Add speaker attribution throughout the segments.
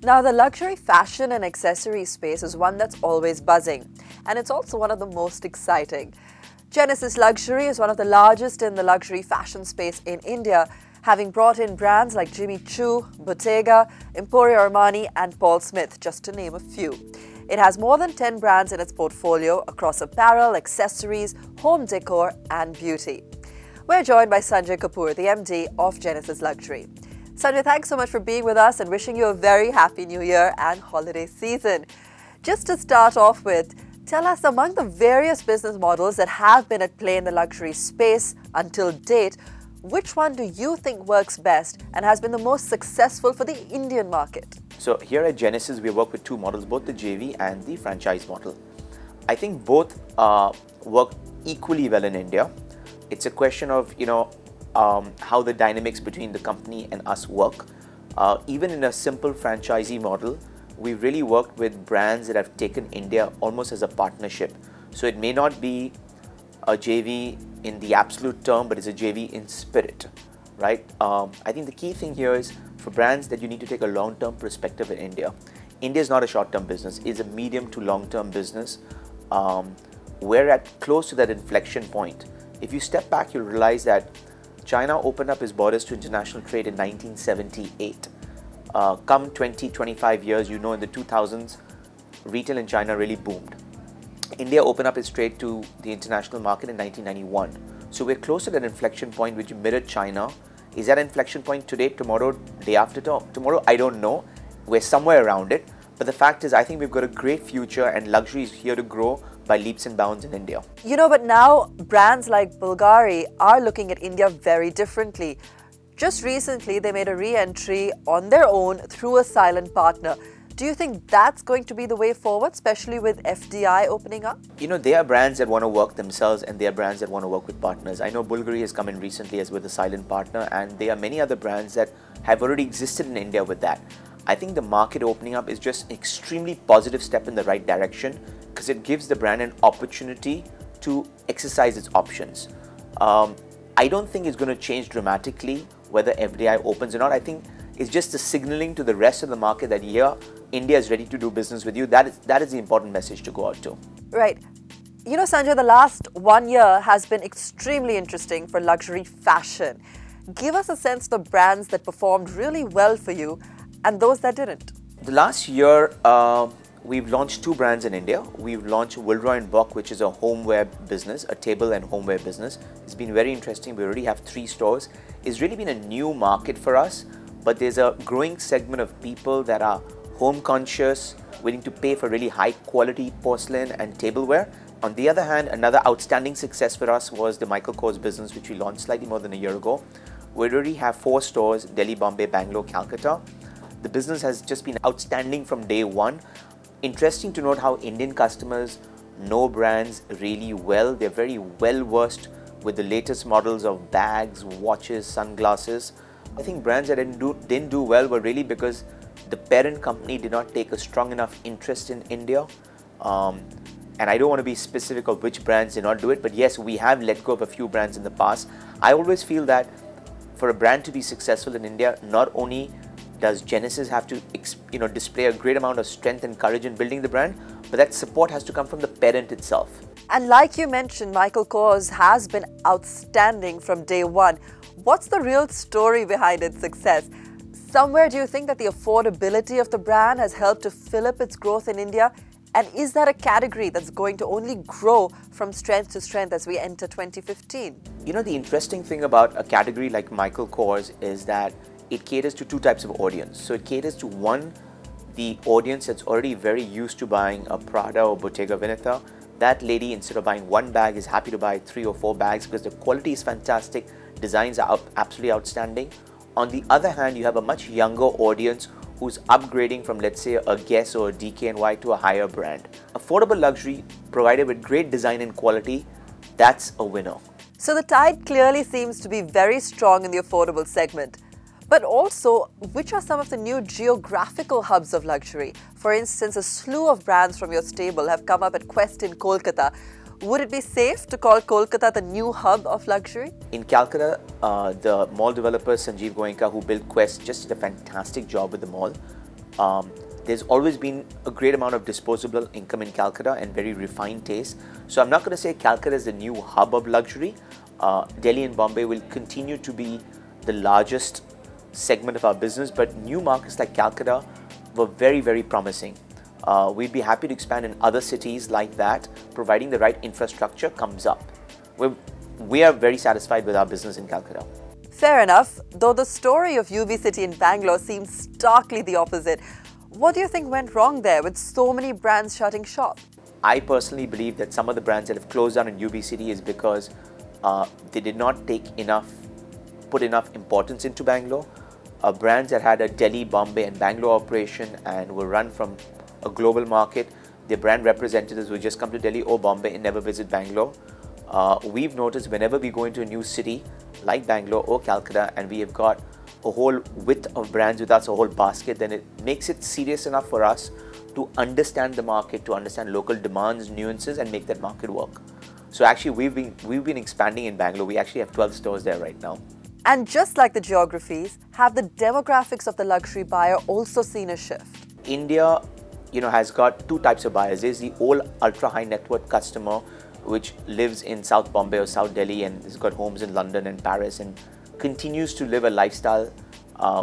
Speaker 1: Now, the luxury fashion and accessory space is one that's always buzzing, and it's also one of the most exciting. Genesis Luxury is one of the largest in the luxury fashion space in India, having brought in brands like Jimmy Choo, Bottega, Emporio Armani and Paul Smith, just to name a few. It has more than 10 brands in its portfolio across apparel, accessories, home decor and beauty. We're joined by Sanjay Kapoor, the MD of Genesis Luxury. Sanjay, thanks so much for being with us and wishing you a very happy new year and holiday season. Just to start off with, tell us, among the various business models that have been at play in the luxury space until date, which one do you think works best and has been the most successful for the Indian market?
Speaker 2: So here at Genesis, we work with two models, both the JV and the franchise model. I think both work equally well in India. It's a question of, how the dynamics between the company and us work. Even in a simple franchisee model, we've really worked with brands that have taken India almost as a partnership. So it may not be a JV in the absolute term, but it's a JV in spirit, right? I think the key thing here is for brands that you need to take a long-term perspective in India. India is not a short-term business, it's a medium to long-term business. We're at close to that inflection point. If you step back, you'll realize that China opened up its borders to international trade in 1978. Come 20-25 years, in the 2000s, retail in China really boomed. India opened up its trade to the international market in 1991. So we're close to that inflection point which mirrored China. Is that inflection point today, tomorrow, day after tomorrow? I don't know. We're somewhere around it. But the fact is, I think we've got a great future and luxury is here to grow by leaps and bounds in India.
Speaker 1: But now brands like Bulgari are looking at India very differently. Just recently, they made a re-entry on their own through a silent partner. Do you think that's going to be the way forward, especially with FDI opening up?
Speaker 2: There are brands that want to work themselves and there are brands that want to work with partners. I know Bulgari has come in recently as with a silent partner, and there are many other brands that have already existed in India with that. I think the market opening up is just an extremely positive step in the right direction because it gives the brand an opportunity to exercise its options. I don't think it's going to change dramatically whether FDI opens or not. I think it's just a signaling to the rest of the market that India is ready to do business with you. That is the important message to go out to.
Speaker 1: Right. Sanjay, the last 1 year has been extremely interesting for luxury fashion. Give us a sense of the brands that performed really well for you and those that didn't.
Speaker 2: The last year, we've launched two brands in India. We've launched Wilroy & Bock, which is a homeware business, a table and homeware business. It's been very interesting. We already have 3 stores. It's really been a new market for us, but there's a growing segment of people that are home conscious, willing to pay for really high quality porcelain and tableware. On the other hand, another outstanding success for us was the Michael Kors business, which we launched slightly more than a year ago. We already have 4 stores, Delhi, Bombay, Bangalore, Calcutta. The business has just been outstanding from day one. Interesting to note how Indian customers know brands really well. They're very well versed with the latest models of bags, watches, sunglasses. I think brands that didn't do well were really because the parent company did not take a strong enough interest in India. And I don't want to be specific of which brands did not do it, but yes, we have let go of a few brands in the past. I always feel that for a brand to be successful in India, not only does Genesis have to display a great amount of strength and courage in building the brand, but that support has to come from the parent itself.
Speaker 1: And like you mentioned, Michael Kors has been outstanding from day one. What's the real story behind its success? Somewhere, do you think that the affordability of the brand has helped to fill up its growth in India? And is that a category that's going to only grow from strength to strength as we enter 2015?
Speaker 2: The interesting thing about a category like Michael Kors is that it caters to 2 types of audience. So it caters to one, the audience that's already very used to buying a Prada or Bottega Veneta. That lady, instead of buying 1 bag, is happy to buy 3 or 4 bags because the quality is fantastic, designs are absolutely outstanding. On the other hand, you have a much younger audience who's upgrading from, let's say, a Guess or a DKNY to a higher brand. Affordable luxury provided with great design and quality, that's a winner.
Speaker 1: So the tide clearly seems to be very strong in the affordable segment. But also, which are some of the new geographical hubs of luxury? For instance, a slew of brands from your stable have come up at Quest in Kolkata. Would it be safe to call Kolkata the new hub of luxury?
Speaker 2: In Calcutta, the mall developer Sanjeev Goenka, who built Quest, just did a fantastic job with the mall. There's always been a great amount of disposable income in Calcutta and very refined taste. So I'm not going to say Calcutta is the new hub of luxury. Delhi and Bombay will continue to be the largest segment of our business, but new markets like Calcutta were very, very promising. We'd be happy to expand in other cities like that, providing the right infrastructure comes up. We are very satisfied with our business in Calcutta.
Speaker 1: Fair enough, though the story of UB City in Bangalore seems starkly the opposite. What do you think went wrong there with so many brands shutting shop?
Speaker 2: I personally believe that some of the brands that have closed down in UB City is because they did not put enough importance into Bangalore. Brands that had a Delhi, Bombay and Bangalore operation and were run from a global market, their brand representatives would just come to Delhi or Bombay and never visit Bangalore. We've noticed whenever we go into a new city like Bangalore or Calcutta and we have got a whole width of brands with us, a whole basket, then it makes it serious enough for us to understand the market, to understand local demands, nuances and make that market work. So actually we've been expanding in Bangalore. We actually have 12 stores there right now.
Speaker 1: And just like the geographies, have the demographics of the luxury buyer also seen a shift?
Speaker 2: India, has got two types of buyers. There's the old ultra high net worth customer which lives in South Bombay or South Delhi and has got homes in London and Paris and continues to live a lifestyle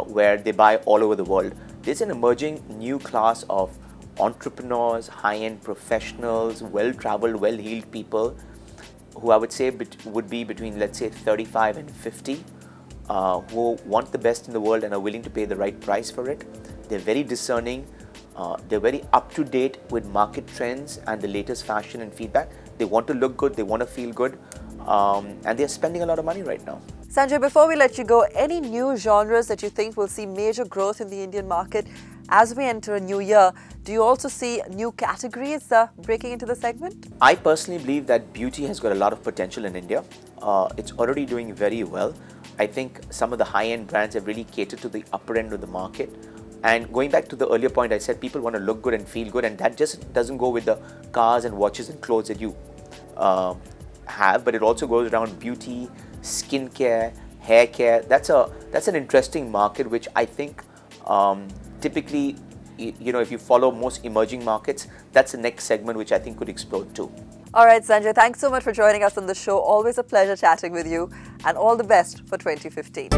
Speaker 2: where they buy all over the world. There's an emerging new class of entrepreneurs, high-end professionals, well-traveled, well-heeled people who I would say would be between, let's say, 35 and 50, who want the best in the world and are willing to pay the right price for it. They're very discerning. They're very up-to-date with market trends and the latest fashion and feedback. They want to look good, they want to feel good, and they're spending a lot of money right now.
Speaker 1: Sanjay, before we let you go, any new genres that you think will see major growth in the Indian market as we enter a new year? Do you also see new categories breaking into the segment?
Speaker 2: I personally believe that beauty has got a lot of potential in India. It's already doing very well. I think some of the high-end brands have really catered to the upper end of the market. And going back to the earlier point, I said people want to look good and feel good, and that just doesn't go with the cars and watches and clothes that you have, but it also goes around beauty, skincare, hair care. That's an interesting market, which I think typically, if you follow most emerging markets, that's the next segment which I think could explode too.
Speaker 1: All right, Sanjay, thanks so much for joining us on the show. Always a pleasure chatting with you, and all the best for 2015.